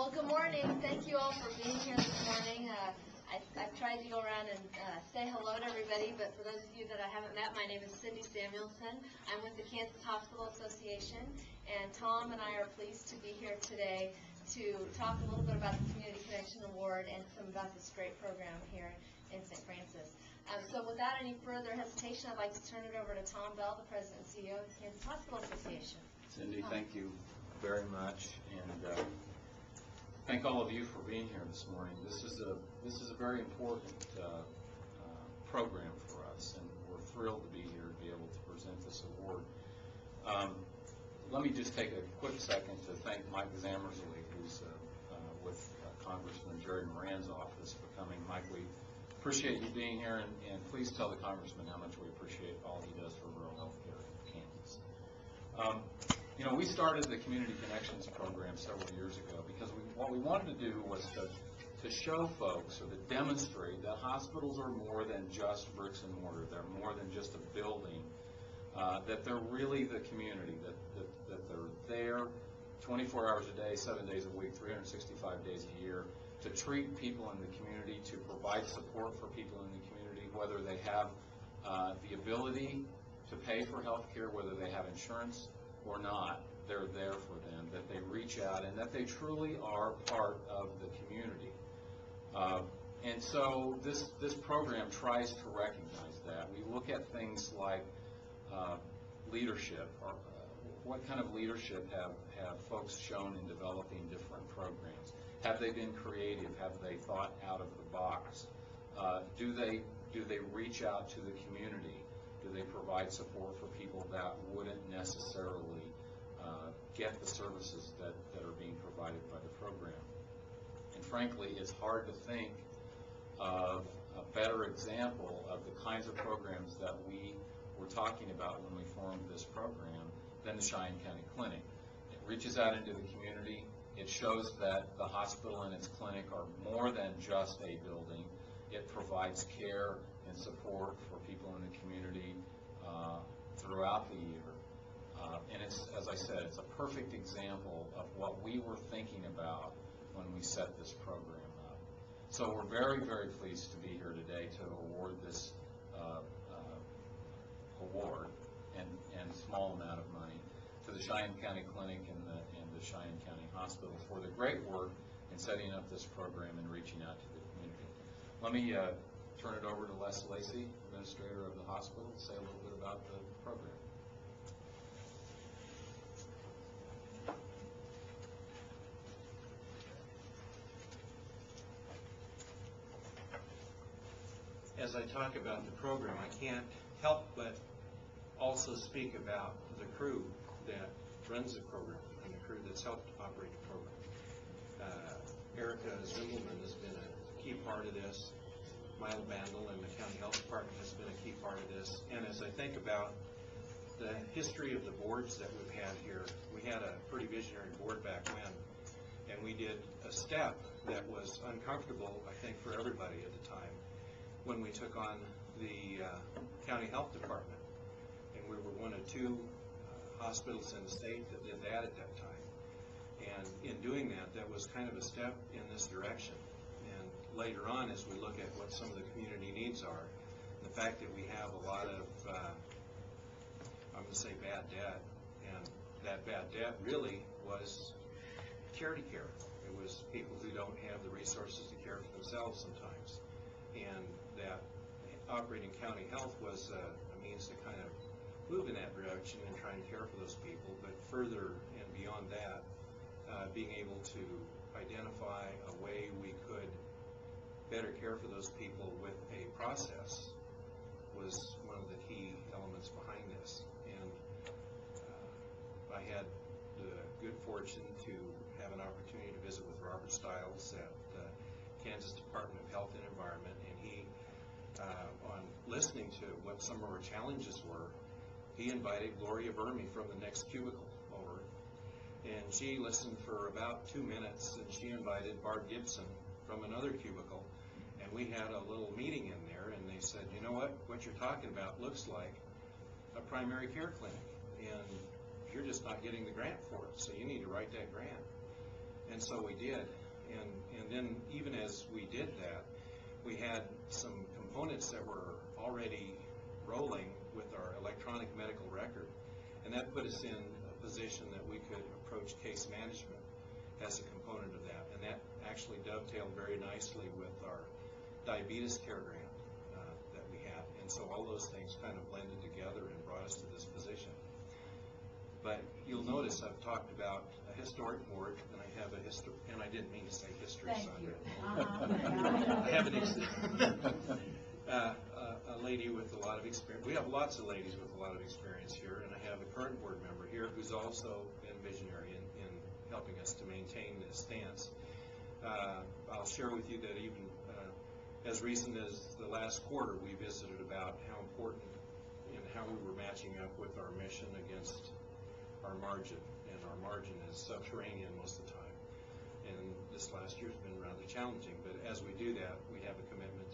Well, good morning. Thank you all for being here this morning. I've tried to go around and say hello to everybody, but for those of you that I haven't met, my name is Cindy Samuelson. I'm with the Kansas Hospital Association, and Tom and I are pleased to be here today to talk a little bit about the Community Connection Award and some about this great program here in St. Francis. So without any further hesitation, I'd like to turn it over to Tom Bell, the President and CEO of the Kansas Hospital Association. Cindy, thank you very much, and thank all of you for being here this morning. This is a very important program for us, and we're thrilled to be here to be able to present this award. Let me just take a quick second to thank Mike Zammersley, who's with Congressman Jerry Moran's office, for coming. Mike, we appreciate you being here, and please tell the Congressman how much we appreciate all he does for rural health care in Kansas. You know, we started the Community Connections program several years ago because what we wanted to do was to show folks, or to demonstrate, that hospitals are more than just bricks and mortar. They're more than just a building, that they're really the community, that they're there 24 hours a day, 7 days a week, 365 days a year, to treat people in the community, to provide support for people in the community, whether they have the ability to pay for health care, whether they have insurance or not. They're there for them, that they reach out, and that they truly are part of the community. And so this program tries to recognize that. We look at things like leadership, or what kind of leadership have folks shown in developing different programs? Have they been creative? Have they thought out of the box? Do they reach out to the community? Do they provide support for people that wouldn't necessarily get the services that are being provided by the program? And frankly, it's hard to think of a better example of the kinds of programs that we were talking about when we formed this program than the Cheyenne County Clinic. It reaches out into the community. It shows that the hospital and its clinic are more than just a building. It provides care and support for people in the community throughout the year. And it's, as I said, it's a perfect example of what we were thinking about when we set this program up. So we're very, very pleased to be here today to award this award and small amount of money to the Cheyenne County Clinic and the Cheyenne County Hospital for the great work in setting up this program and reaching out to the community. Let me turn it over to Les Lacey, administrator of the hospital, to say a little bit about the program. As I talk about the program, I can't help but also speak about the crew that runs the program and the crew that's helped operate the program. Erica Zimbelman has been a key part of this. Milo Bandel and the County Health Department has been a key part of this. And as I think about the history of the boards that we've had here, we had a pretty visionary board back when, and we did a step that was uncomfortable, I think, for everybody at the time, when we took on the County Health Department. And we were one of two hospitals in the state that did that at that time. And in doing that, that was kind of a step in this direction. And later on, as we look at what some of the community needs are, the fact that we have a lot of, I'm going to say, bad debt, and that bad debt really was charity care. It was people who don't have the resources to care for themselves sometimes. And that operating county health was a means to kind of move in that direction and try and care for those people. But further and beyond that, being able to identify a way we could better care for those people with a process was one of the key elements behind this. And I had the good fortune to have an opportunity to visit with Robert Stiles at the Kansas Department of Health and Environment, and he, on listening to what some of our challenges were, he invited Gloria Burmy from the next cubicle over, and she listened for about 2 minutes, and she invited Barb Gibson from another cubicle, and we had a little meeting in there, and they said, you know what you're talking about looks like a primary care clinic, and you're just not getting the grant for it, so you need to write that grant. And so we did. And then even as we did that, we had some components that were already rolling with our electronic medical record. And that put us in a position that we could approach case management as a component of that. And that actually dovetailed very nicely with our diabetes care grant that we have. And so all those things kind of blended together and brought us to this position. But you'll notice I've talked about a historic board, and I have a history, and I didn't mean to say history, Thank Sandra. you. I have a lady with a lot of experience. We have lots of ladies with a lot of experience here, and I have a current board member here who's also been visionary in helping us to maintain this stance. I'll share with you that even as recent as the last quarter, we visited about how important and how we were matching up with our mission against our margin, and our margin is subterranean most of the time. And this last year's been rather challenging, but as we do that, we have a commitment